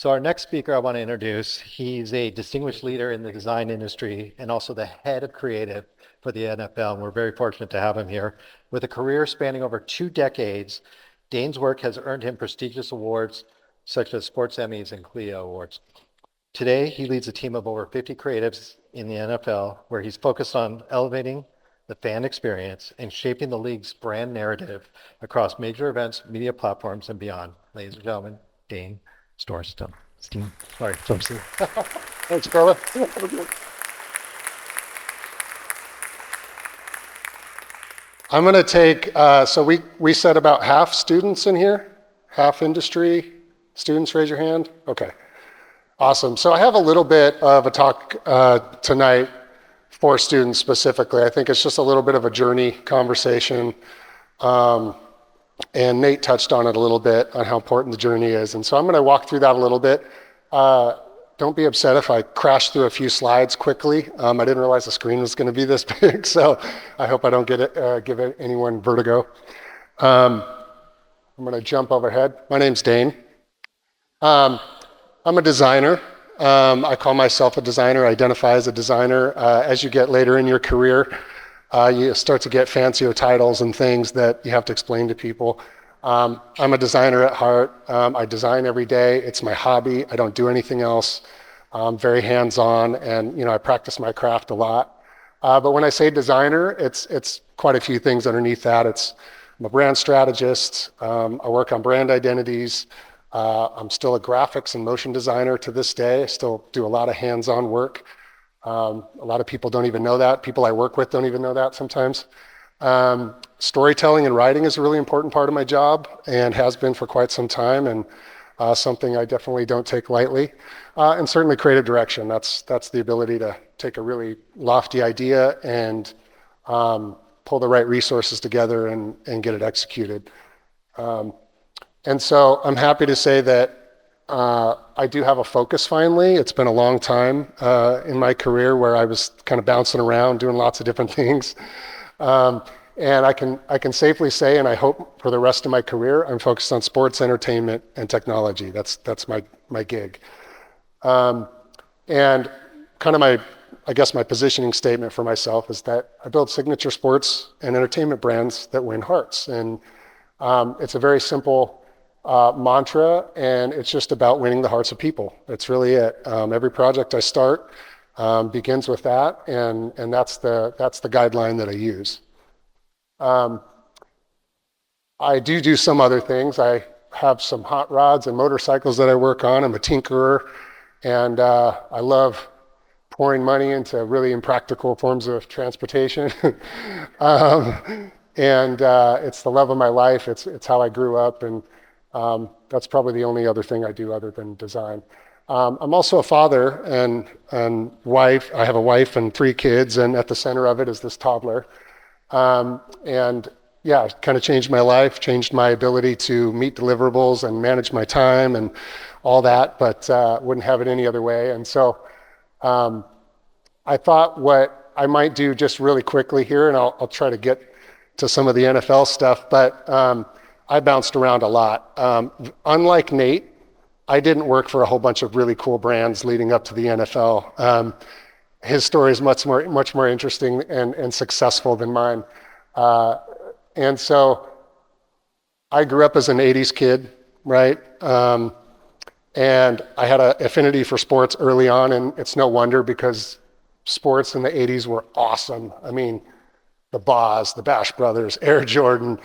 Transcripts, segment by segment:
So our next speaker I want to introduce, he's a distinguished leader in the design industry and also the head of creative for the NFL. And we're very fortunate to have him here. With a career spanning over 2 decades, Dane's work has earned him prestigious awards such as Sports Emmys and CLIO awards. Today, he leads a team of over 50 creatives in the NFL, where he's focused on elevating the fan experience and shaping the league's brand narrative across major events, media platforms, and beyond. Ladies and gentlemen, Dane Storrusten. Sorry, Storrusten. Thanks, Carla. I'm going to take, so we said about half students in here, half industry. Students, raise your hand. Okay, awesome. So I have a little bit of a talk tonight for students specifically. I think it's just a little bit of a journey conversation. And Nate touched on it a little bit on how important the journey is. And so I'm going to walk through that a little bit. Don't be upset if I crash through a few slides quickly. I didn't realize the screen was going to be this big, so I hope I don't give anyone vertigo. I'm going to jump overhead. My name's Dane. I'm a designer. I call myself a designer, identify as a designer. As you get later in your career, you start to get fancier titles and things that you have to explain to people. I'm a designer at heart. I design every day. It's my hobby. I don't do anything else. I'm very hands-on, and I practice my craft a lot. But when I say designer, it's quite a few things underneath that. I'm a brand strategist. I work on brand identities. I'm still a graphics and motion designer to this day. I still do a lot of hands-on work. A lot of people don't even know that. People I work with don't even know that sometimes. Storytelling and writing is a really important part of my job and has been for quite some time, and something I definitely don't take lightly. And certainly creative direction. That's the ability to take a really lofty idea and pull the right resources together and get it executed. And so I'm happy to say that I do have a focus finally. It's been a long time in my career where I was kind of bouncing around doing lots of different things. And I can safely say, and I hope for the rest of my career, I'm focused on sports, entertainment, and technology. That's my gig. And kind of my positioning statement for myself is that I build signature sports and entertainment brands that win hearts. And it's a very simple mantra, and it's just about winning the hearts of people. That's really it. Every project I start begins with that, and that's the guideline that I use. I do some other things. I have some hot rods and motorcycles that I work on. I'm a tinkerer, and I love pouring money into really impractical forms of transportation. And it's the love of my life. It's how I grew up, and that's probably the only other thing I do other than design. I'm also a father and wife. I have a wife and 3 kids, and at the center of it is this toddler. And yeah, it kind of changed my life, changed my ability to meet deliverables and manage my time and all that, but wouldn't have it any other way. And so I thought what I might do just really quickly here, and I'll try to get to some of the NFL stuff, but I bounced around a lot. Unlike Nate, I didn't work for a whole bunch of really cool brands leading up to the NFL. His story is much more interesting and successful than mine. And so I grew up as an 80s kid, right? And I had an affinity for sports early on, and it's no wonder because sports in the 80s were awesome. I mean, the Boz, the Bash Brothers, Air Jordan,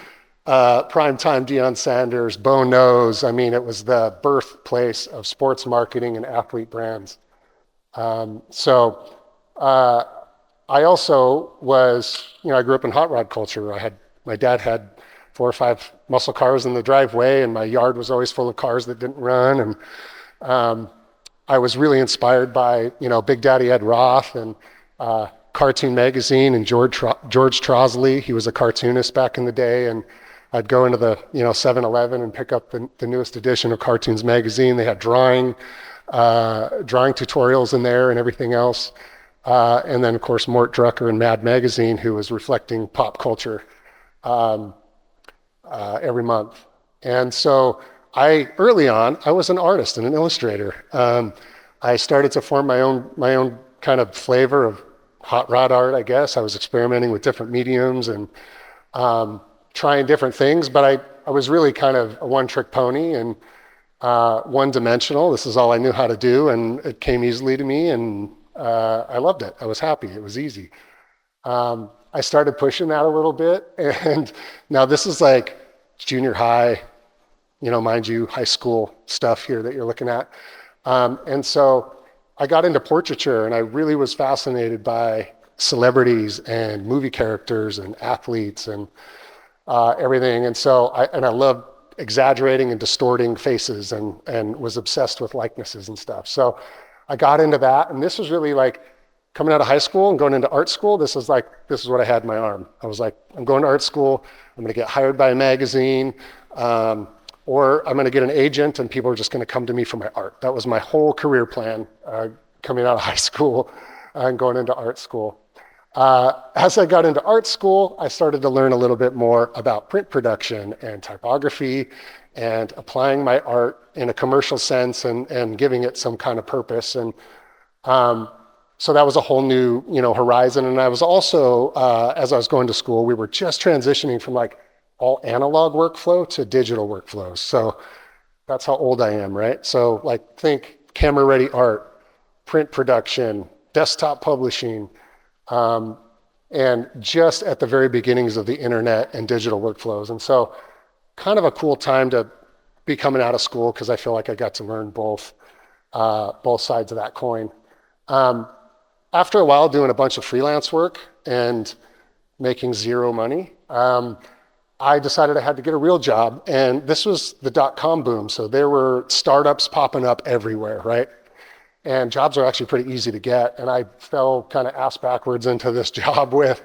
primetime Deion Sanders, Bo Nose. I mean, it was the birthplace of sports marketing and athlete brands. I also was, I grew up in hot rod culture. My dad had 4 or 5 muscle cars in the driveway, and my yard was always full of cars that didn't run. And I was really inspired by, Big Daddy Ed Roth and Cartoon Magazine and George Trosley. He was a cartoonist back in the day, and I'd go into the 7-Eleven and pick up the newest edition of Cartoons Magazine. They had drawing tutorials in there and everything else. And then, of course, Mort Drucker and Mad Magazine, who was reflecting pop culture every month. And so early on, I was an artist and an illustrator. I started to form my own kind of flavor of hot rod art, I guess. I was experimenting with different mediums and trying different things, but I was really kind of a one-trick pony and one-dimensional. This is all I knew how to do, and it came easily to me, and I loved it. I was happy. It was easy. I started pushing that a little bit, and now this is like junior high, mind you, high school stuff here that you're looking at. And so I got into portraiture, and I really was fascinated by celebrities and movie characters and athletes and everything. And so I loved exaggerating and distorting faces and was obsessed with likenesses and stuff. So I got into that, and this was really like coming out of high school and going into art school. This is what I had in my arm. I was like, I'm going to art school. I'm going to get hired by a magazine, or I'm going to get an agent, and people are just going to come to me for my art. That was my whole career plan coming out of high school and going into art school. As I got into art school, I started to learn a little bit more about print production and typography and applying my art in a commercial sense and giving it some kind of purpose. And so that was a whole new, horizon. And I was also, as I was going to school, we were just transitioning from like all analog workflow to digital workflows. So that's how old I am, right? So like think camera ready art, print production, desktop publishing, and just at the very beginnings of the internet and digital workflows. And so kind of a cool time to be coming out of school because I feel like I got to learn both sides of that coin. After a while doing a bunch of freelance work and making zero money, I decided I had to get a real job. And this was the dot-com boom. So there were startups popping up everywhere, right? And jobs are actually pretty easy to get. And I fell kind of ass backwards into this job with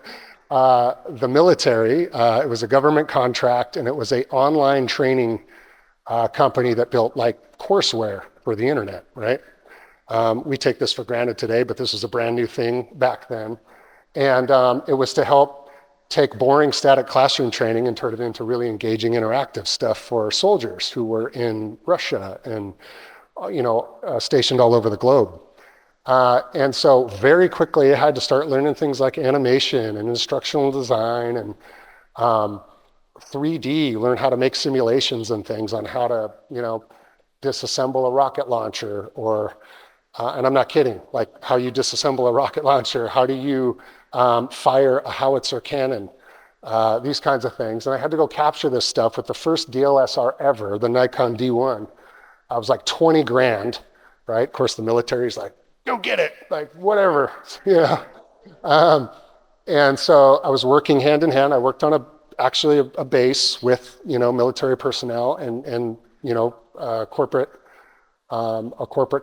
the military. It was a government contract, and it was an online training company that built like courseware for the internet, right? We take this for granted today, but this was a brand new thing back then. And it was to help take boring static classroom training and turn it into really engaging interactive stuff for soldiers who were in Russia and stationed all over the globe. And so very quickly I had to start learning things like animation and instructional design and 3D, learn how to make simulations and things on how to, disassemble a rocket launcher or, and I'm not kidding, like how you disassemble a rocket launcher, how do you fire a howitzer cannon, these kinds of things. And I had to go capture this stuff with the first DLSR ever, the Nikon D1. I was like 20 grand, right? Of course, the military's like, go get it, like whatever, And so I was working hand in hand. I worked on actually a base with, military personnel and a corporate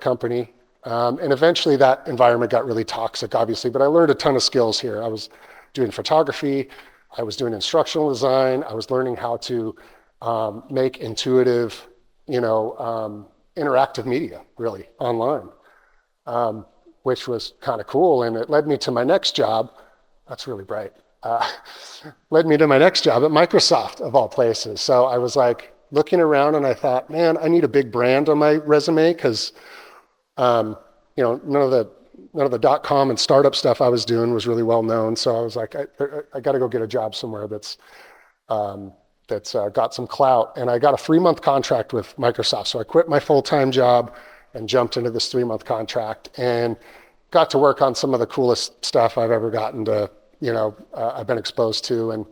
company. And eventually that environment got really toxic, obviously, but I learned a ton of skills here. I was doing photography, I was doing instructional design, I was learning how to make intuitive, interactive media, really, online, which was kind of cool. And it led me to my next job. That's really bright. Led me to my next job at Microsoft, of all places. So I was like looking around and I thought, man, I need a big brand on my resume because, none of the .com and startup stuff I was doing was really well known. So I was like, I got to go get a job somewhere that's got some clout. And I got a 3-month contract with Microsoft. So I quit my full-time job and jumped into this 3-month contract and got to work on some of the coolest stuff I've ever gotten to, I've been exposed to. And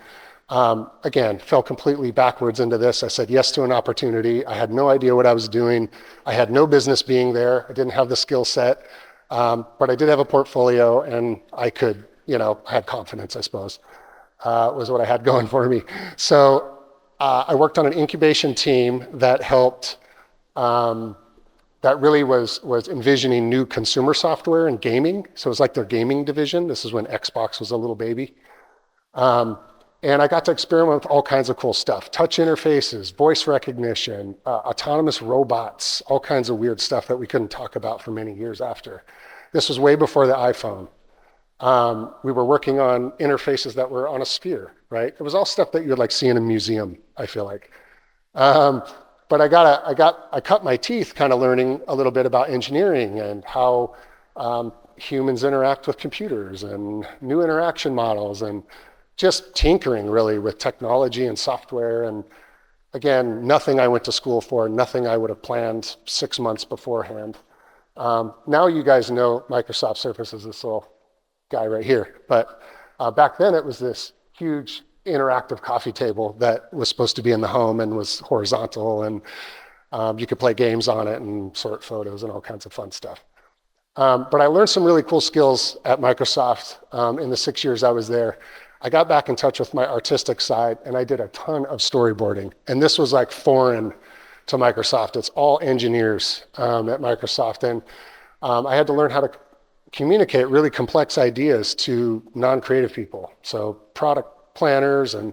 again, fell completely backwards into this. I said yes to an opportunity. I had no idea what I was doing. I had no business being there. I didn't have the skill set, but I did have a portfolio and I could, I had confidence, I suppose, was what I had going for me. So I worked on an incubation team that helped, that really was envisioning new consumer software and gaming. So it was like their gaming division. This is when Xbox was a little baby. And I got to experiment with all kinds of cool stuff. Touch interfaces, voice recognition, autonomous robots, all kinds of weird stuff that we couldn't talk about for many years after. This was way before the iPhone. We were working on interfaces that were on a sphere, right? It was all stuff that you would like see in a museum, I feel like. but I cut my teeth kind of learning a little bit about engineering and how humans interact with computers and new interaction models and just tinkering really with technology and software. And again, nothing I went to school for, nothing I would have planned 6 months beforehand. Now you guys know Microsoft Surface is this little guy right here. But back then it was this huge interactive coffee table that was supposed to be in the home and was horizontal, and you could play games on it and sort photos and all kinds of fun stuff. But I learned some really cool skills at Microsoft in the 6 years I was there. I got back in touch with my artistic side, and I did a ton of storyboarding. And this was like foreign to Microsoft. It's all engineers at Microsoft. And I had to learn how to communicate really complex ideas to non-creative people. So product planners and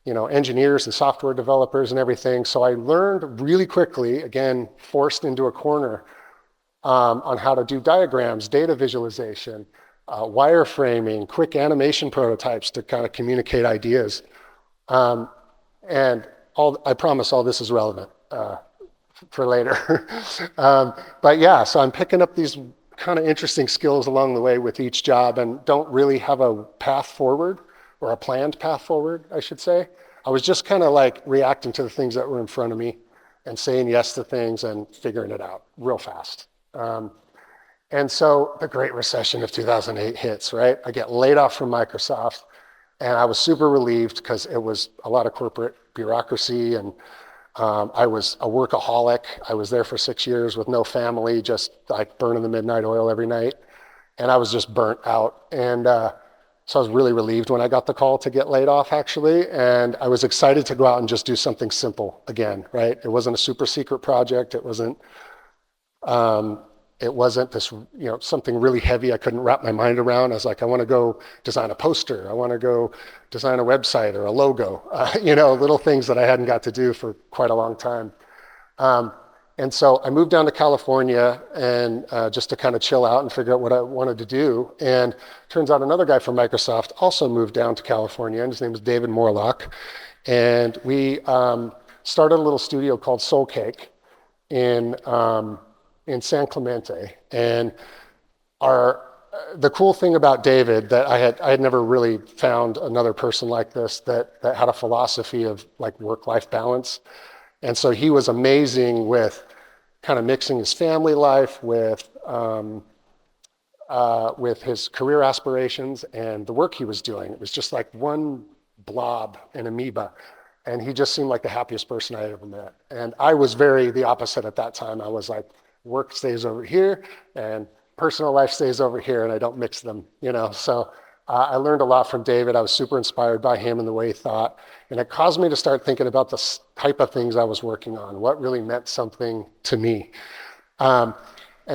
engineers and software developers and everything. So I learned really quickly, again, forced into a corner, on how to do diagrams, data visualization, wireframing, quick animation prototypes to kind of communicate ideas. And I promise all this is relevant for later. But yeah, so I'm picking up these kind of interesting skills along the way with each job and don't really have a path forward, or a planned path forward, I should say. I was just kind of like reacting to the things that were in front of me and saying yes to things and figuring it out real fast. And so the Great Recession of 2008 hits, right? I get laid off from Microsoft, and I was super relieved because it was a lot of corporate bureaucracy, and I was a workaholic. I was there for 6 years with no family, just like burning the midnight oil every night. And I was just burnt out. And so I was really relieved when I got the call to get laid off, actually. And I was excited to go out and just do something simple again, right? It wasn't a super secret project. It wasn't this, something really heavy I couldn't wrap my mind around. I was like, I want to go design a poster. I want to go design a website or a logo, little things that I hadn't got to do for quite a long time. And so I moved down to California and just to kind of chill out and figure out what I wanted to do. And turns out another guy from Microsoft also moved down to California, and his name is David Morlock. And we started a little studio called Soul Cake in San Clemente. And the cool thing about David that I had never really found another person like this that had a philosophy of like work-life balance. And so he was amazing with kind of mixing his family life with his career aspirations and the work he was doing. It was just like one blob, an amoeba. And he just seemed like the happiest person I had ever met. And I was very the opposite at that time. I was like, work stays over here and personal life stays over here, and I don't mix them, So I learned a lot from David. I was super inspired by him and the way he thought. And it caused me to start thinking about the type of things I was working on, what really meant something to me. And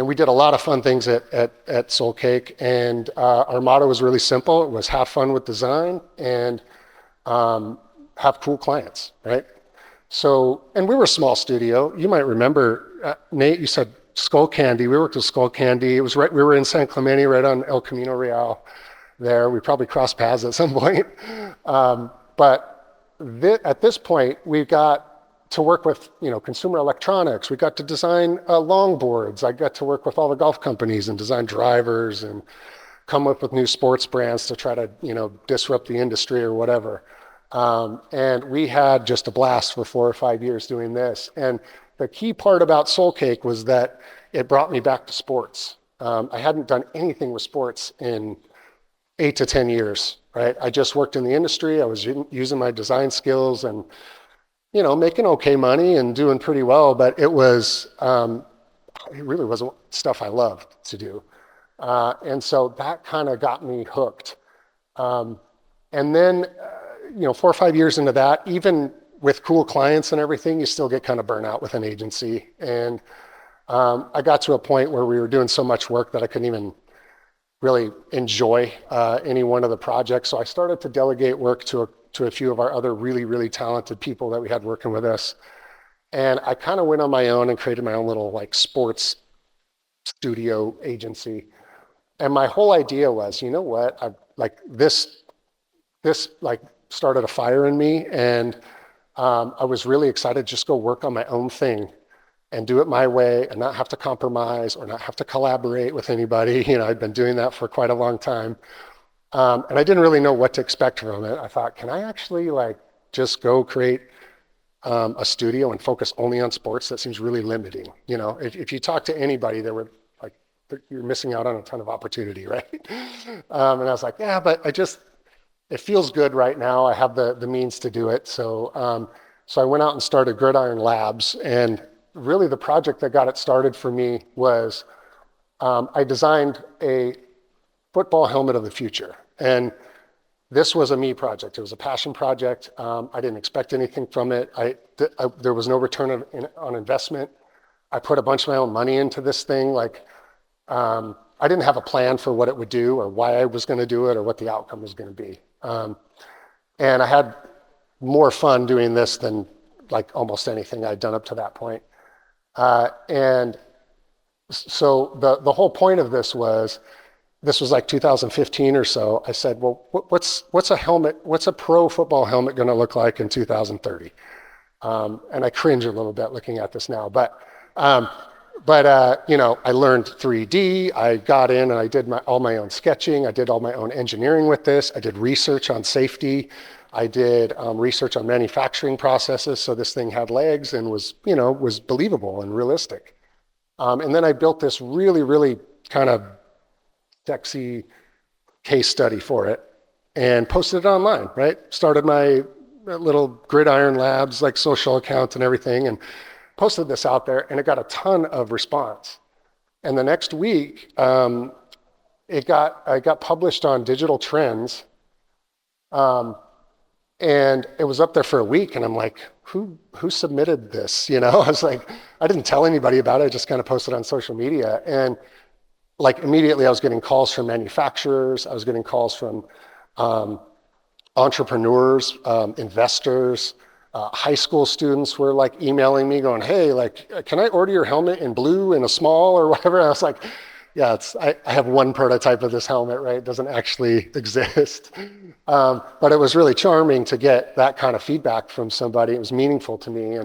we did a lot of fun things at Soul Cake. And our motto was really simple. It was have fun with design and have cool clients, right? So, and we were a small studio. You might remember, Nate, you said Skull Candy. We worked with Skull Candy. It was right, we were in San Clemente, right on El Camino Real there. We probably crossed paths at some point. But at this point, we got to work with, consumer electronics. We got to design longboards. I got to work with all the golf companies and design drivers and come up with new sports brands to try to, disrupt the industry or whatever. And we had just a blast for 4 or 5 years doing this. And the key part about Soul Cake was that it brought me back to sports. I hadn't done anything with sports in 8 to 10 years, right? I just worked in the industry. I was using my design skills and, making okay money and doing pretty well, but it really wasn't stuff I loved to do. And so that kind of got me hooked. And then, 4 or 5 years into that, even with cool clients and everything, you still get kind of burnt out with an agency. And I got to a point where we were doing so much work that I couldn't even really enjoy any one of the projects. So I started to delegate work to a few of our other really, really talented people that we had working with us. And I kind of went on my own and created my own little like sports studio agency. And my whole idea was, you know what, this like started a fire in me, and I was really excited to just go work on my own thing and do it my way and not have to compromise or not have to collaborate with anybody. I'd been doing that for quite a long time. And I didn't really know what to expect from it. I thought, can I actually like just go create a studio and focus only on sports? That seems really limiting. If you talk to anybody, they were like, you're missing out on a ton of opportunity, right? And I was like, yeah, but it feels good right now. I have the means to do it. So I went out and started Gridiron Labs. And really the project that got it started for me was I designed a football helmet of the future. And this was a me project. It was a passion project. I didn't expect anything from it. There was no return on investment. I put a bunch of my own money into this thing. I didn't have a plan for what it would do or why I was going to do it or what the outcome was going to be. And I had more fun doing this than like almost anything I'd done up to that point. And so the whole point of this was like 2015 or so. I said, well, what's a pro football helmet going to look like in 2030? And I cringe a little bit looking at this now, but I learned 3D. I got in and I did all my own sketching. I did all my own engineering with this. I did research on safety. I did research on manufacturing processes. So this thing had legs and was believable and realistic. And then I built this really, really kind of sexy case study for it and posted it online, right? Started my little Gridiron Labs, like social account and everything, and posted this out there, and it got a ton of response. And the next week, I got published on Digital Trends, and it was up there for a week, and I'm like, who submitted this? I was like, I didn't tell anybody about it. I just kind of posted on social media, and like immediately I was getting calls from manufacturers. I was getting calls from entrepreneurs, investors. High school students were like emailing me going, hey, like, can I order your helmet in blue in a small or whatever? I was like, yeah, I have one prototype of this helmet, right? It doesn't actually exist. But it was really charming to get that kind of feedback from somebody. It was meaningful to me.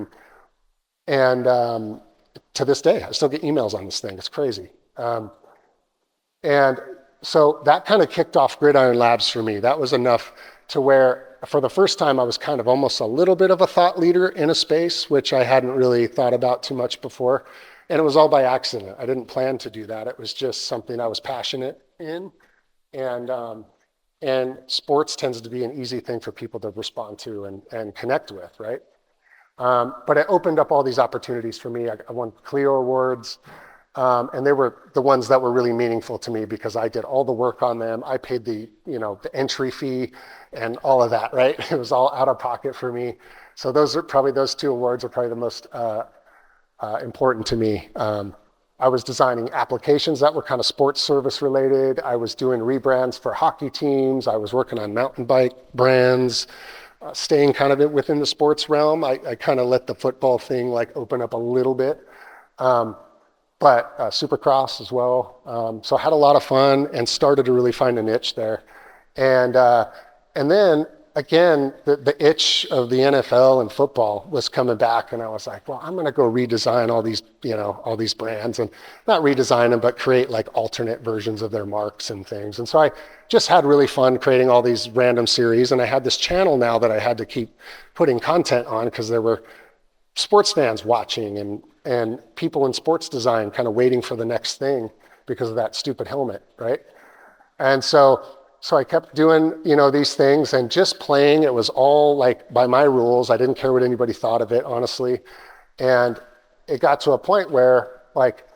And to this day, I still get emails on this thing. It's crazy. And so that kind of kicked off Gridiron Labs for me. That was enough to where, for the first time, I was kind of almost a little bit of a thought leader in a space, which I hadn't really thought about too much before. And it was all by accident. I didn't plan to do that. It was just something I was passionate in. And sports tends to be an easy thing for people to respond to and connect with, right? But it opened up all these opportunities for me. I won CLIO awards. And they were the ones that were really meaningful to me because I did all the work on them. I paid the entry fee and all of that, right? It was all out of pocket for me. So those two awards are probably the most important to me. I was designing applications that were kind of sports service related. I was doing rebrands for hockey teams. I was working on mountain bike brands, staying kind of within the sports realm. I kind of let the football thing like open up a little bit. But Supercross as well. So I had a lot of fun and started to really find a niche there. And then again, the itch of the NFL and football was coming back, and I was like, well, I'm going to go redesign all these brands, and not redesign them, but create like alternate versions of their marks and things. And so I just had really fun creating all these random series, and I had this channel now that I had to keep putting content on because there were sports fans watching and people in sports design kind of waiting for the next thing because of that stupid helmet, right? And so I kept doing, these things and just playing. It was all like by my rules. I didn't care what anybody thought of it, honestly. And it got to a point where like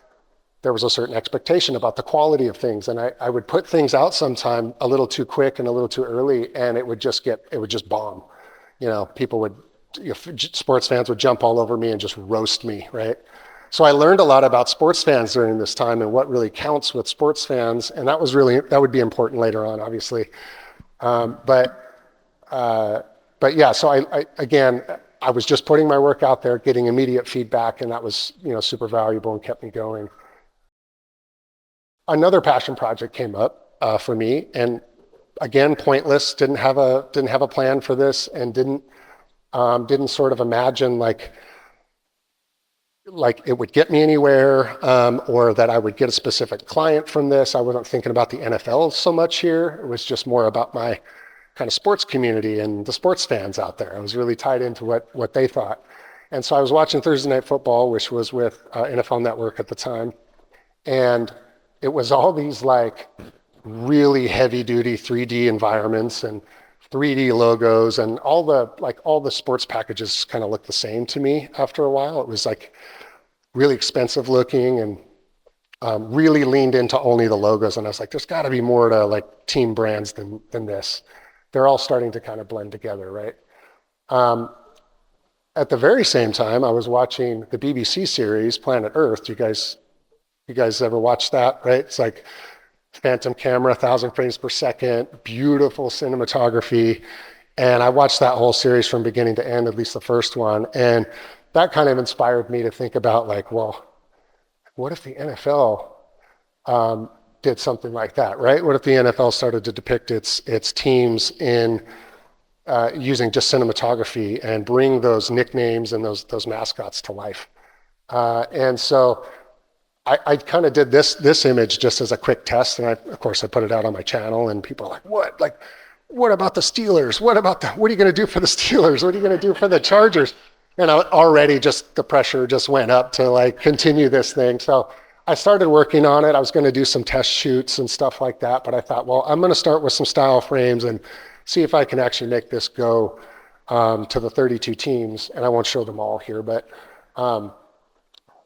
there was a certain expectation about the quality of things. And I would put things out sometime a little too quick and a little too early, and it would just bomb. Sports fans would jump all over me and just roast me, right? So I learned a lot about sports fans during this time and what really counts with sports fans, and that would be important later on, obviously. But yeah, so I was just putting my work out there, getting immediate feedback, and that was super valuable and kept me going. Another passion project came up for me, and again, pointless. Didn't have a plan for this, and didn't Didn't sort of imagine like it would get me anywhere, or that I would get a specific client from this. I wasn't thinking about the NFL so much here. It was just more about my kind of sports community and the sports fans out there. I was really tied into what they thought. And so I was watching Thursday Night Football, which was with NFL Network at the time. And it was all these like really heavy duty 3D environments and 3D logos, and all the sports packages kind of looked the same to me after a while. It was like really expensive looking, and really leaned into only the logos. And I was like, there's got to be more to like team brands than this. They're all starting to kind of blend together, right? At the very same time, I was watching the BBC series Planet Earth. You guys ever watched that, right? It's like phantom camera, 1,000 frames per second, beautiful cinematography. And I watched that whole series from beginning to end, at least the first one. And that kind of inspired me to think about like, well, what if the NFL did something like that, right? What if the NFL started to depict its teams in using just cinematography and bring those nicknames and those mascots to life? And so I kind of did this image just as a quick test, and of course I put it out on my channel, and people are like, what? Like, what about the Steelers? What are you going to do for the Steelers? What are you going to do for the Chargers? And already just the pressure just went up to like continue this thing. So I started working on it. I was going to do some test shoots and stuff like that, but I thought, well, I'm going to start with some style frames and see if I can actually make this go to the 32 teams. And I won't show them all here, but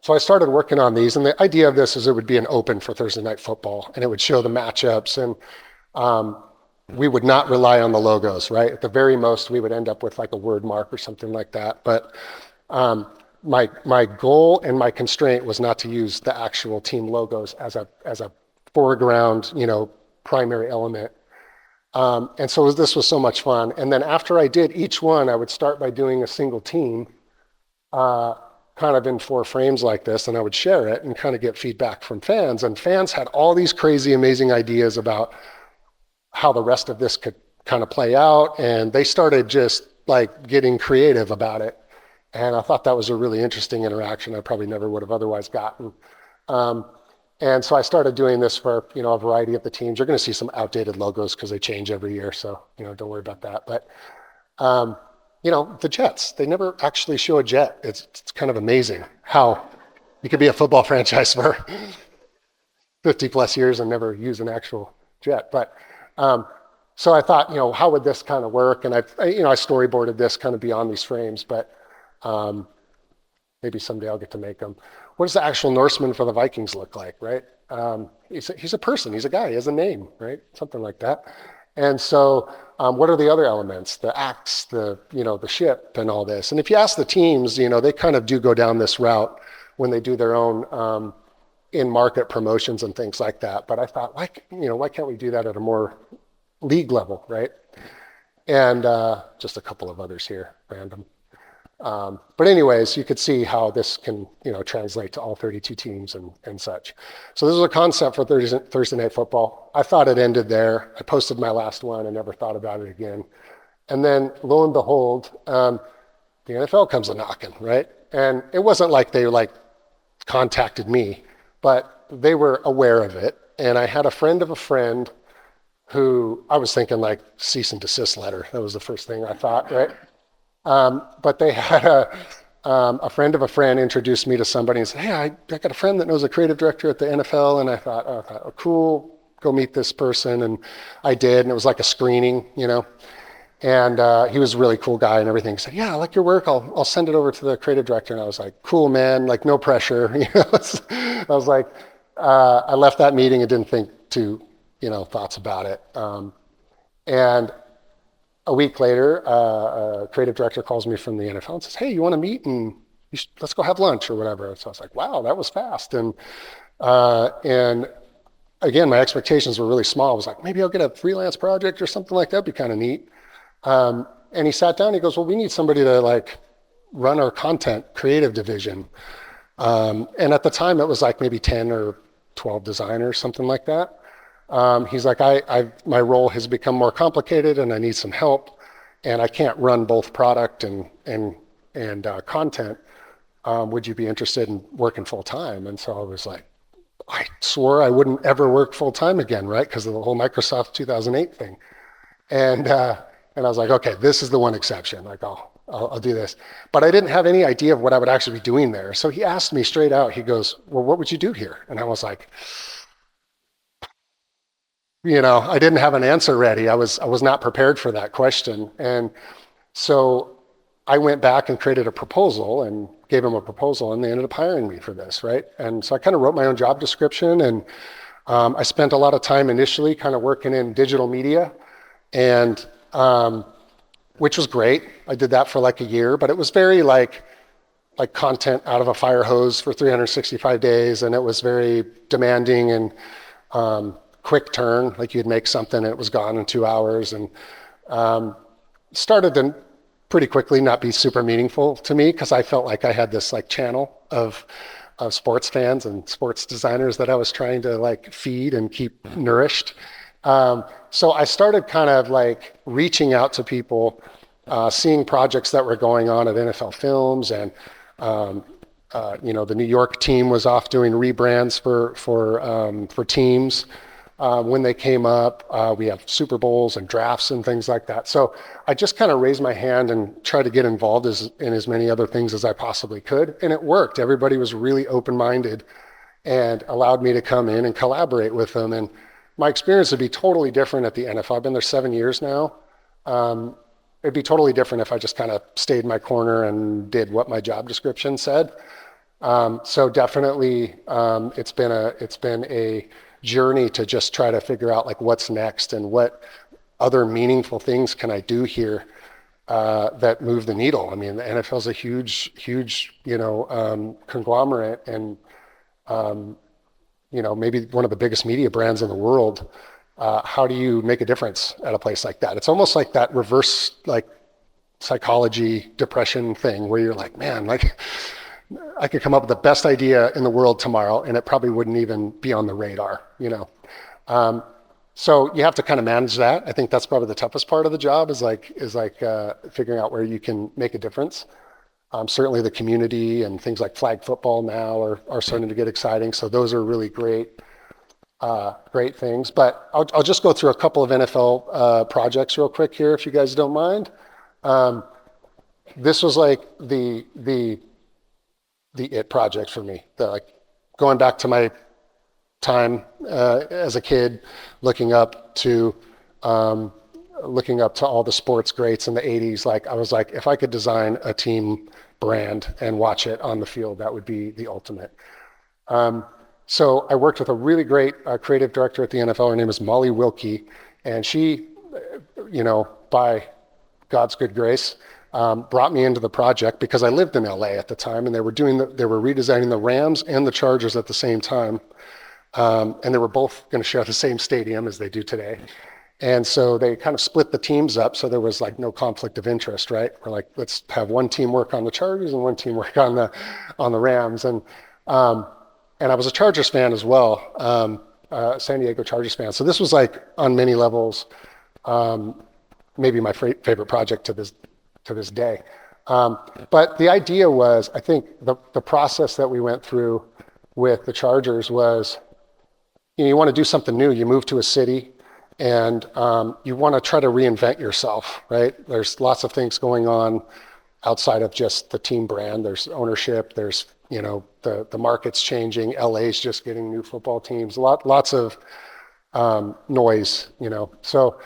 so I started working on these, and the idea of this is it would be an open for Thursday Night Football, and it would show the matchups, and we would not rely on the logos, right? At the very most, we would end up with like a word mark or something like that. But my goal and my constraint was not to use the actual team logos as a foreground, primary element. And so this was so much fun. And then after I did each one, I would start by doing a single team, kind of in 4 frames like this, and I would share it and kind of get feedback from fans. And fans had all these crazy, amazing ideas about how the rest of this could kind of play out. And they started just like getting creative about it. And I thought that was a really interesting interaction I probably never would have otherwise gotten. And so I started doing this for, a variety of the teams. You're going to see some outdated logos because they change every year. So, don't worry about that. But, the Jets, they never actually show a jet. It's kind of amazing how you could be a football franchise for 50 plus years and never use an actual jet. But so I thought, how would this kind of work? And I storyboarded this kind of beyond these frames, but maybe someday I'll get to make them. What does the actual Norseman for the Vikings look like, right? He's a person, he's a guy, he has a name, right? Something like that. And so what are the other elements? The axe, the ship and all this. And if you ask the teams, they kind of do go down this route when they do their own in-market promotions and things like that. But I thought, why can't we do that at a more league level, right? And just a couple of others here, random. But anyways, you could see how this can, translate to all 32 teams and such. So this was a concept for Thursday Night Football. I thought it ended there. I posted my last one and never thought about it again. And then lo and behold, the NFL comes a-knocking, right? And it wasn't like they contacted me, but they were aware of it. And I had a friend of a friend who I was thinking like cease and desist letter. That was the first thing I thought, right? But they had a friend of a friend introduced me to somebody and said, hey, I got a friend that knows a creative director at the NFL. And I thought, oh, cool, go meet this person. And I did, and it was like a screening, And he was a really cool guy and everything. He said, yeah, I like your work. I'll send it over to the creative director. And I was like, cool, man, like no pressure. I was like, I left that meeting and didn't think too, thoughts about it. And a week later, a creative director calls me from the NFL and says, hey, you want to meet and let's go have lunch or whatever. So I was like, wow, that was fast. And again, my expectations were really small. I was like, maybe I'll get a freelance project or something like that. That'd be kind of neat. And he sat down, he goes, well, we need somebody to run our content creative division. And at the time it was like maybe 10 or 12 designers, something like that. He's like, my role has become more complicated and I need some help. and I can't run both product and content. Would you be interested in working full time? And so I was like, I swore I wouldn't ever work full time again, right? Because of the whole Microsoft 2008 thing. And I was like, okay, this is the one exception. Like, I'll do this. But I didn't have any idea of what I would actually be doing there. So he asked me straight out, he goes, well, what would you do here? And I was like, I didn't have an answer ready. I was not prepared for that question. And so I went back and created a proposal and gave them a proposal, and they ended up hiring me for this, right? And so I kind of wrote my own job description, and I spent a lot of time initially kind of working in digital media, and which was great. I did that for like a year, but it was very like content out of a fire hose for 365 days, and it was very demanding and quick turn. Like you'd make something and it was gone in 2 hours, and started to pretty quickly not be super meaningful to me because I felt like I had this like channel of sports fans and sports designers that I was trying to like feed and keep nourished. So I started kind of like reaching out to people, seeing projects that were going on at NFL Films, and the New York team was off doing rebrands for teams. When they came up, we have Super Bowls and drafts and things like that. So I just kind of raised my hand and tried to get involved in as many other things as I possibly could. And it worked. Everybody was really open-minded and allowed me to come in and collaborate with them. And my experience would be totally different at the NFL. I've been there 7 years now. It'd be totally different if I just kind of stayed in my corner and did what my job description said. So definitely, it's been a journey to just try to figure out like what's next and what other meaningful things can I do here that move the needle. I mean, the NFL is a huge, conglomerate, and maybe one of the biggest media brands in the world. How do you make a difference at a place like that? It's almost like that reverse like psychology depression thing where you're like, man, like I could come up with the best idea in the world tomorrow and it probably wouldn't even be on the radar, So you have to kind of manage that. I think that's probably the toughest part of the job is figuring out where you can make a difference. Certainly the community and things like flag football now are starting to get exciting. So those are really great things. But I'll just go through a couple of NFL projects real quick here, if you guys don't mind. This was like the it project for me. Going back to my time as a kid, looking up to all the sports greats in the 80s. Like I was like, if I could design a team brand and watch it on the field, that would be the ultimate. So I worked with a really great creative director at the NFL. Her name is Molly Wilkie, and she, by God's good grace, brought me into the project because I lived in LA at the time, and they were redesigning the Rams and the Chargers at the same time, and they were both going to share the same stadium as they do today. And so they kind of split the teams up, so there was like no conflict of interest, right? We're like, let's have one team work on the Chargers and one team work on the Rams, and I was a Chargers fan as well, San Diego Chargers fan. So this was like on many levels, maybe my favorite project to this day. But the idea was, I think the process that we went through with the Chargers was, you want to do something new. You move to a city and you want to try to reinvent yourself, right? There's lots of things going on outside of just the team brand. There's ownership, there's, the market's changing. LA's just getting new football teams, lots of noise, So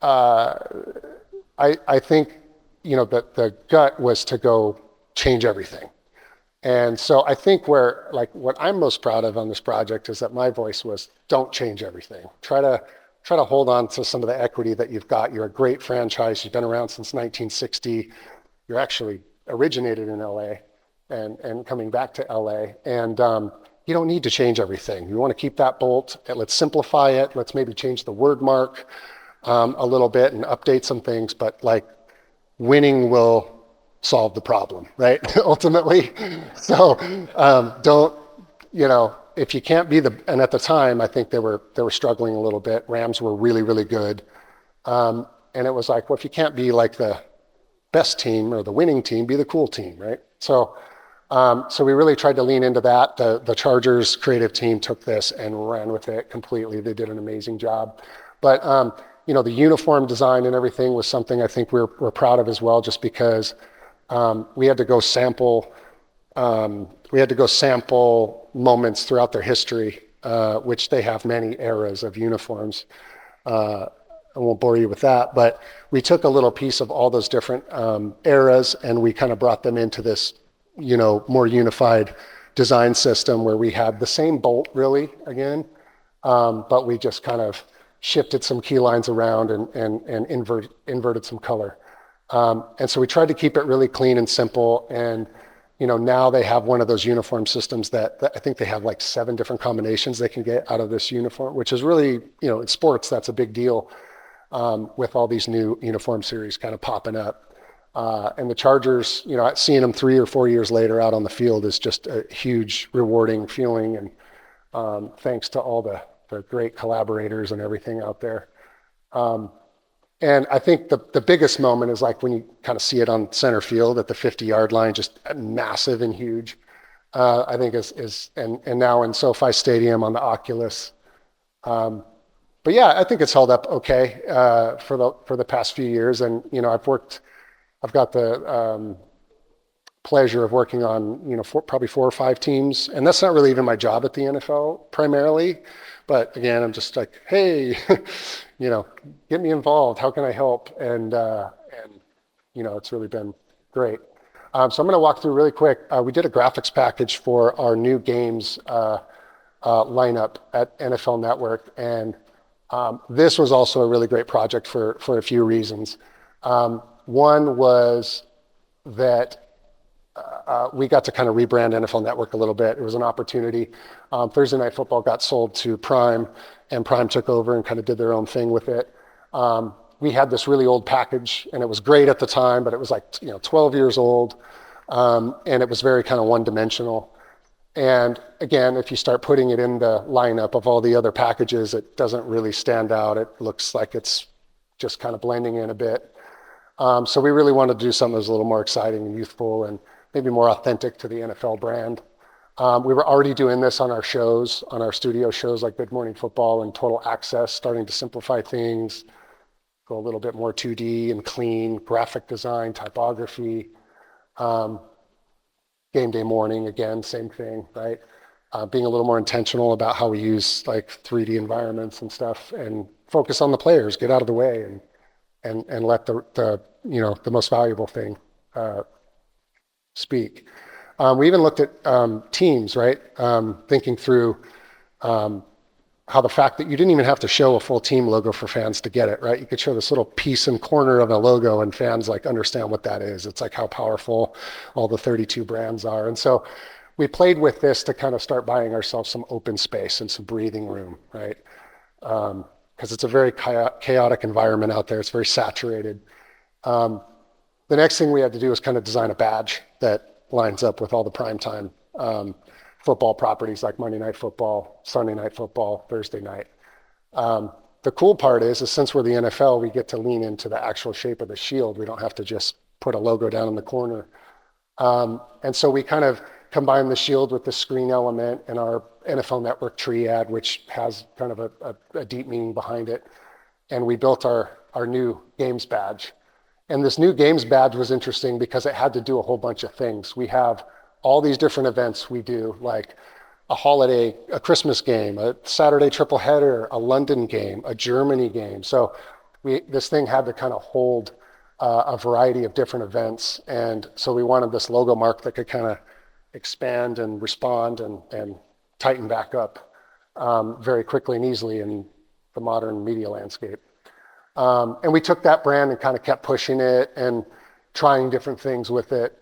I think, that the gut was to go change everything. And so I think what I'm most proud of on this project is that my voice was, don't change everything. Try to hold on to some of the equity that you've got. You're a great franchise. You've been around since 1960. You're actually originated in LA and coming back to LA. And you don't need to change everything. You want to keep that bolt, and let's simplify it. Let's maybe change the word mark a little bit and update some things, but winning will solve the problem, right? Ultimately. So don't, if you can't be and at the time, I think they were struggling a little bit. Rams were really, really good. And it was like, well, if you can't be like the best team or the winning team, be the cool team, right? So we really tried to lean into that. The Chargers creative team took this and ran with it completely. They did an amazing job. But the uniform design and everything was something I think we're proud of as well, just because we had to go sample moments throughout their history, which they have many eras of uniforms. I won't bore you with that, but we took a little piece of all those different eras and we kind of brought them into this, more unified design system where we had the same bolt really again, but we just kind of shifted some key lines around and inverted some color. And so we tried to keep it really clean and simple. And now they have one of those uniform systems that I think they have like 7 different combinations they can get out of this uniform, which is really, in sports, that's a big deal. With all these new uniform series kind of popping up. And the Chargers, seeing them 3 or 4 years later out on the field is just a huge rewarding feeling. And thanks to all the great collaborators and everything out there. And I think the biggest moment is like when you kind of see it on center field at the 50-yard line, just massive and huge. I think and now in SoFi Stadium on the Oculus. But yeah, I think it's held up okay for the past few years, and I've got the pleasure of working on probably 4 or 5 teams, and that's not really even my job at the NFL primarily, but again, I'm just like, hey, get me involved. How can I help? And it's really been great. So I'm going to walk through really quick. We did a graphics package for our new games lineup at NFL Network, and this was also a really great project for a few reasons. One was that we got to kind of rebrand NFL Network a little bit. It was an opportunity. Thursday Night Football got sold to Prime, and Prime took over and kind of did their own thing with it. We had this really old package, and it was great at the time, but it was like 12 years old, and it was very kind of one-dimensional. And again, if you start putting it in the lineup of all the other packages, it doesn't really stand out. It looks like it's just kind of blending in a bit. So we really wanted to do something that was a little more exciting and youthful and maybe more authentic to the NFL brand. We were already doing this on our shows, on our studio shows like Good Morning Football and Total Access, starting to simplify things, go a little bit more 2D and clean, graphic design, typography. Game Day Morning, again, same thing, right? Being a little more intentional about how we use like 3D environments and stuff, and focus on the players, get out of the way, and let the most valuable thing speak. We even looked at teams, right? Thinking through how the fact that you didn't even have to show a full team logo for fans to get it, right? You could show this little piece and corner of a logo and fans like understand what that is. It's like how powerful all the 32 brands are. And so we played with this to kind of start buying ourselves some open space and some breathing room, right? Because it's a very chaotic environment out there. It's very saturated. The next thing we had to do was kind of design a badge that lines up with all the primetime football properties like Monday Night Football, Sunday Night Football, Thursday night. The cool part is since we're the NFL, we get to lean into the actual shape of the shield. We don't have to just put a logo down in the corner. And so we kind of combine the shield with the screen element and our NFL Network triad, which has kind of a deep meaning behind it. And we built our new games badge. And this new games badge was interesting because it had to do a whole bunch of things. We have all these different events we do, like a holiday, a Christmas game, a Saturday triple header, a London game, a Germany game. So this thing had to kind of hold a variety of different events. And so we wanted this logo mark that could kind of expand and respond and tighten back up very quickly and easily in the modern media landscape. And we took that brand and kind of kept pushing it and trying different things with it.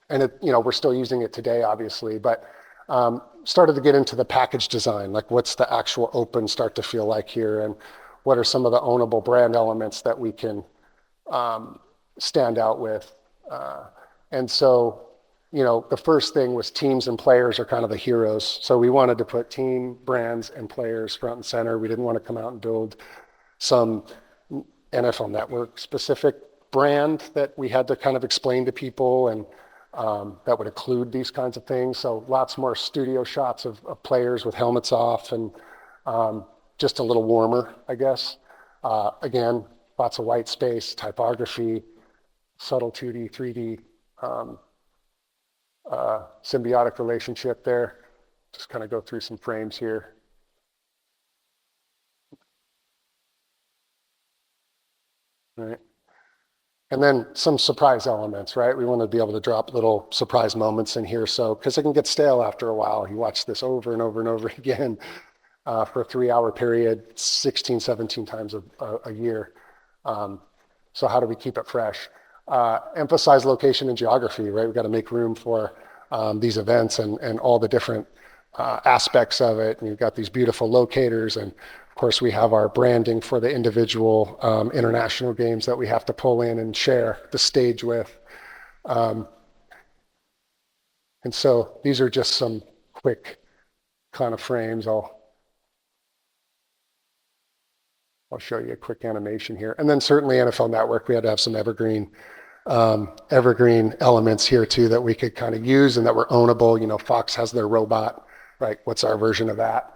And we're still using it today, obviously, but started to get into the package design, like what's the actual open start to feel like here, and what are some of the ownable brand elements that we can stand out with. And so, the first thing was teams and players are kind of the heroes. So we wanted to put team, brands, and players front and center. We didn't want to come out and build some NFL Network specific brand that we had to kind of explain to people, and that would include these kinds of things. So lots more studio shots of players with helmets off, and just a little warmer, I guess. Again, lots of white space, typography, subtle 2D, 3D, symbiotic relationship there. Just kind of go through some frames here. Right. And then some surprise elements, right? We want to be able to drop little surprise moments in here. So, because it can get stale after a while. You watch this over and over and over again for a 3-hour period, 16, 17 times a year. So how do we keep it fresh? Emphasize location and geography, right? We've got to make room for these events and all the different aspects of it. And you've got these beautiful locators, and of course we have our branding for the individual international games that we have to pull in and share the stage with. And so these are just some quick kind of frames. I'll show you a quick animation here. And then certainly NFL Network, we had to have some evergreen elements here too that we could kind of use and that were ownable. You know, Fox has their robot, right? What's our version of that,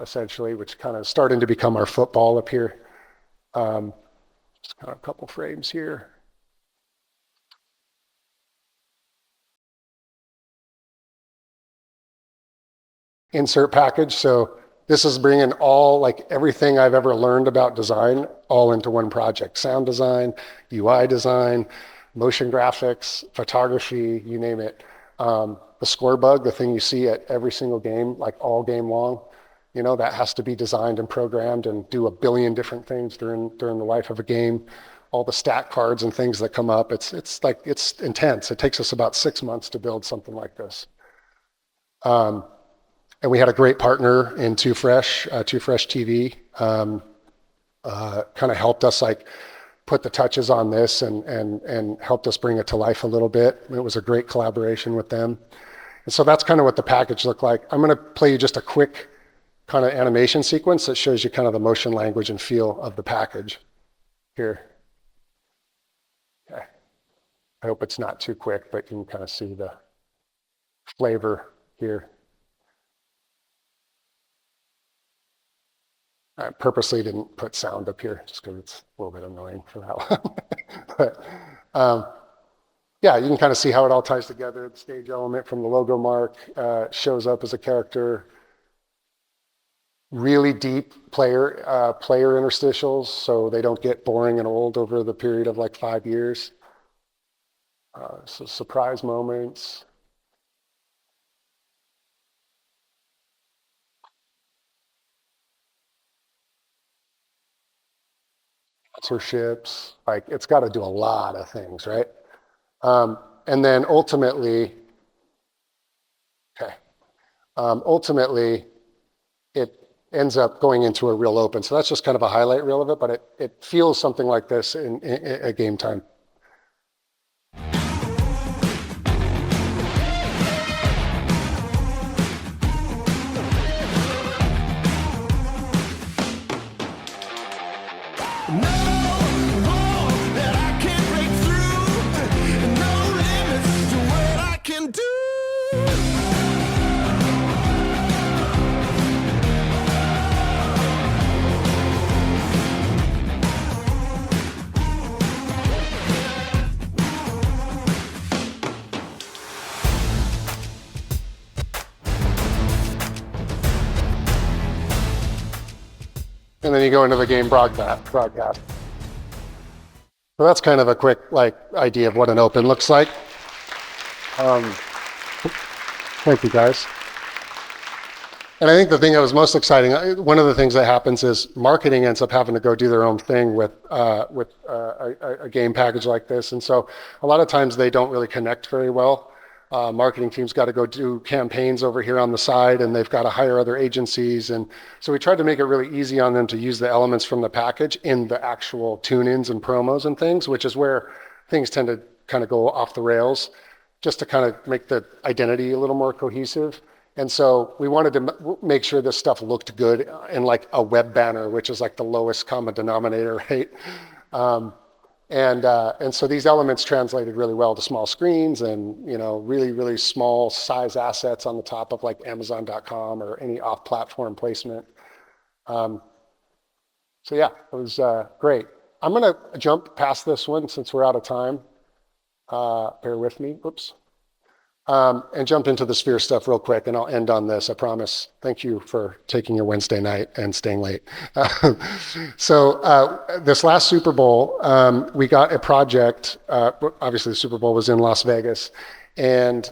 essentially, which kind of starting to become our football up here. Just kind of a couple frames here. Insert package. So this is bringing all, like, everything I've ever learned about design all into one project. Sound design, UI design, motion graphics, photography, you name it. The score bug, the thing you see at every single game, like all game long, you know, that has to be designed and programmed and do a billion different things during the life of a game. All the stat cards and things that come up, it's intense. It takes us about 6 months to build something like this. And we had a great partner in Too Fresh TV, kind of helped us like put the touches on this and helped us bring it to life a little bit. It was a great collaboration with them. And so that's kind of what the package looked like. I'm going to play you just a quick kind of animation sequence that shows you kind of the motion, language, and feel of the package here. Okay. I hope it's not too quick, but you can kind of see the flavor here. I purposely didn't put sound up here just because it's a little bit annoying for that one. But yeah, you can kind of see how it all ties together. The stage element from the logo mark shows up as a character. Really deep player interstitials, so they don't get boring and old over the period of like 5 years. So surprise moments. Sponsorships, like it's got to do a lot of things, right? And then ultimately, ultimately, it ends up going into a real open. So that's just kind of a highlight reel of it, but it feels something like this at game time. And then you go into the game broadcast. So that's kind of a quick idea of what an open looks like. Thank you, guys. And I think the thing that was most exciting, one of the things that happens is marketing ends up having to go do their own thing with a game package like this. And so a lot of times they don't really connect very well. Marketing team's got to go do campaigns over here on the side, and they've got to hire other agencies. And so we tried to make it really easy on them to use the elements from the package in the actual tune-ins and promos and things, which is where things tend to kind of go off the rails, just to kind of make the identity a little more cohesive. And so we wanted to make sure this stuff looked good in like a web banner, which is like the lowest common denominator, right? Um, and so these elements translated really well to small screens and, really, really small size assets on the top of like Amazon.com or any off-platform placement. So yeah, it was great. I'm going to jump past this one since we're out of time. Bear with me. Oops. And jump into the Sphere stuff real quick, and I'll end on this, I promise. Thank you for taking your Wednesday night and staying late. So this last Super Bowl, we got a project. Obviously, the Super Bowl was in Las Vegas, and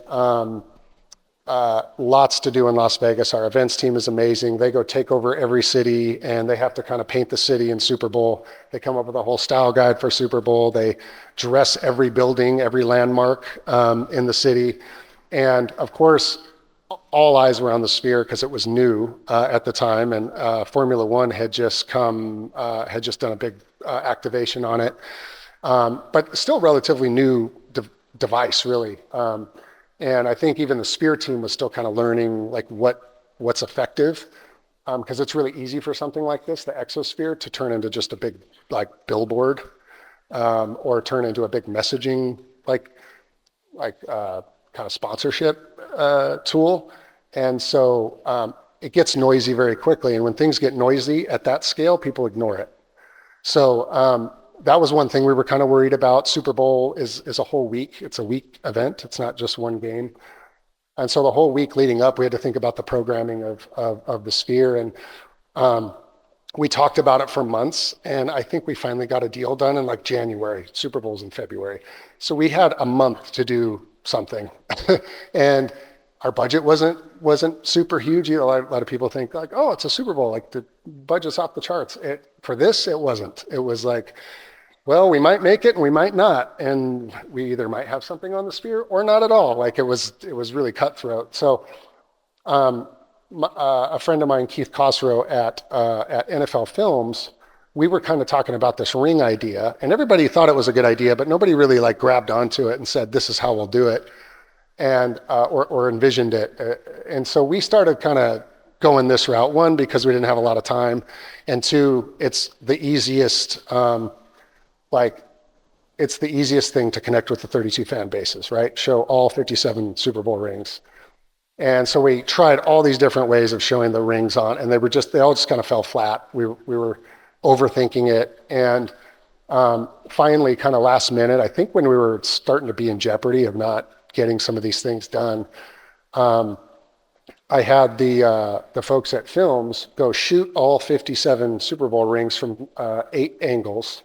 lots to do in Las Vegas. Our events team is amazing. They go take over every city, and they have to kind of paint the city in Super Bowl. They come up with a whole style guide for Super Bowl. They dress every building, every landmark in the city. And of course, all eyes were on the Sphere because it was new at the time, and Formula One had just done a big activation on it, but still relatively new device, really. And I think even the Sphere team was still kind of learning like what's effective, because it's really easy for something like this, the exosphere, to turn into just a big like billboard, or turn into a big messaging like kind of sponsorship tool. And so it gets noisy very quickly. And when things get noisy at that scale, people ignore it. So that was one thing we were kind of worried about. Super Bowl is a whole week. It's a week event. It's not just one game. And so the whole week leading up, we had to think about the programming of the Sphere. And we talked about it for months. And I think we finally got a deal done in like January. Super Bowl's in February. So we had a month to do something. And our budget wasn't super huge. A lot of people think like, oh, it's a Super Bowl, like the budget's off the charts. For this, it wasn't. It was like, well, we might make it and we might not, and we either might have something on the Sphere or not at all. Like it was really cutthroat. So a friend of mine, Keith Cosrow at NFL Films, we were kind of talking about this ring idea, and everybody thought it was a good idea, but nobody really like grabbed onto it and said, this is how we'll do it, and or envisioned it. And so we started kind of going this route, one, because we didn't have a lot of time, and two, it's the easiest, it's the easiest thing to connect with the 32 fan bases, right? Show all 57 Super Bowl rings. And so we tried all these different ways of showing the rings on, and they all just kind of fell flat. We were overthinking it. And finally, kind of last minute, I think when we were starting to be in jeopardy of not getting some of these things done, I had the folks at Films go shoot all 57 Super Bowl rings from 8 angles.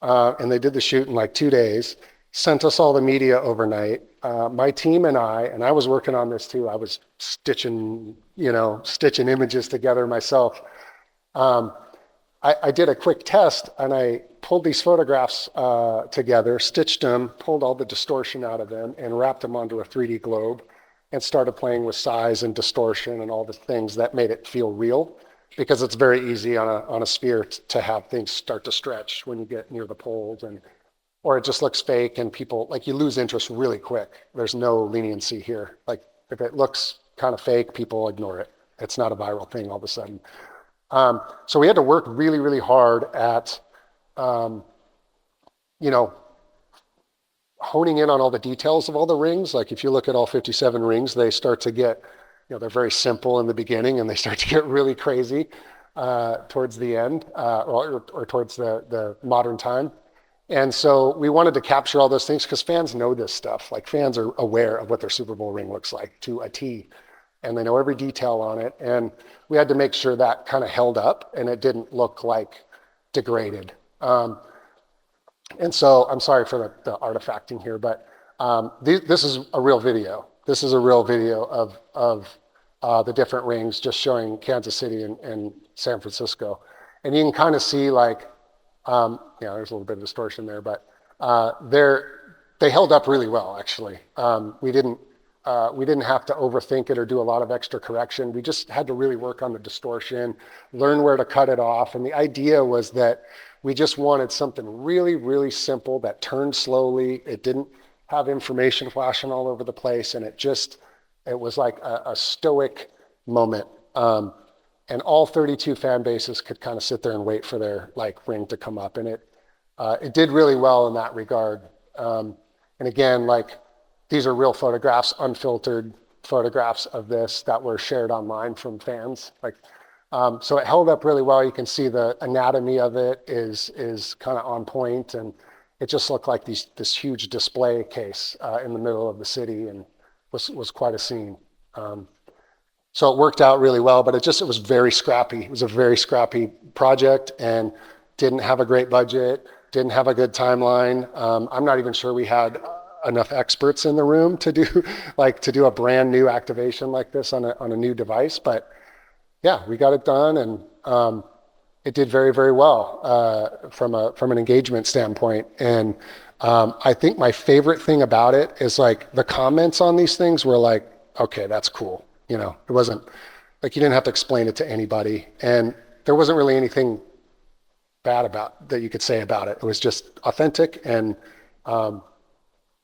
And they did the shoot in like 2 days, sent us all the media overnight. My team and I was working on this too. I was stitching images together myself. I did a quick test, and I pulled these photographs together, stitched them, pulled all the distortion out of them, and wrapped them onto a 3D globe, and started playing with size and distortion and all the things that made it feel real, because it's very easy on a Sphere to have things start to stretch when you get near the poles, or it just looks fake, and people, like, you lose interest really quick. There's no leniency here. Like, if it looks kind of fake, people ignore it. It's not a viral thing all of a sudden. So we had to work really, really hard at, honing in on all the details of all the rings. Like if you look at all 57 rings, they start to get, they're very simple in the beginning, and they start to get really crazy towards the end, or towards the modern time. And so we wanted to capture all those things because fans know this stuff. Like, fans are aware of what their Super Bowl ring looks like to a T, and they know every detail on it. And we had to make sure that kind of held up and it didn't look like degraded. And so I'm sorry for the artifacting here, but this is a real video. This is a real video of the different rings, just showing Kansas City and San Francisco. And you can kind of see, like, there's a little bit of distortion there, but they held up really well, actually. We didn't have to overthink it or do a lot of extra correction. We just had to really work on the distortion, learn where to cut it off. And the idea was that we just wanted something really, really simple that turned slowly. It didn't have information flashing all over the place, and it just It was like a stoic moment. And all 32 fan bases could kind of sit there and wait for their like ring to come up. And it did really well in that regard. And again, like these are real photographs, unfiltered photographs of this that were shared online from fans. Like, so it held up really well. You can see the anatomy of it is kind of on point, and it just looked like this huge display case in the middle of the city, and was quite a scene. So it worked out really well, but it was very scrappy. It was a very scrappy project and didn't have a great budget, didn't have a good timeline. I'm not even sure we had enough experts in the room to do a brand new activation like this on a new device. But yeah, we got it done, and it did very, very well from an engagement standpoint. And I think my favorite thing about it is like the comments on these things were like, okay, that's cool. You know, it wasn't like you didn't have to explain it to anybody, and there wasn't really anything bad about that you could say about it. It was just authentic and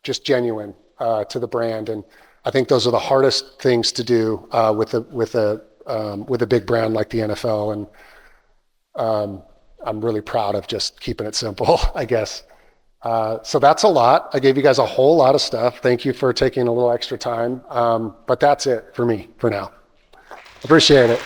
just genuine to the brand. And I think those are the hardest things to do with a big brand like the NFL. And I'm really proud of just keeping it simple, I guess. So that's a lot. I gave you guys a whole lot of stuff. Thank you for taking a little extra time. But that's it for me for now. Appreciate it.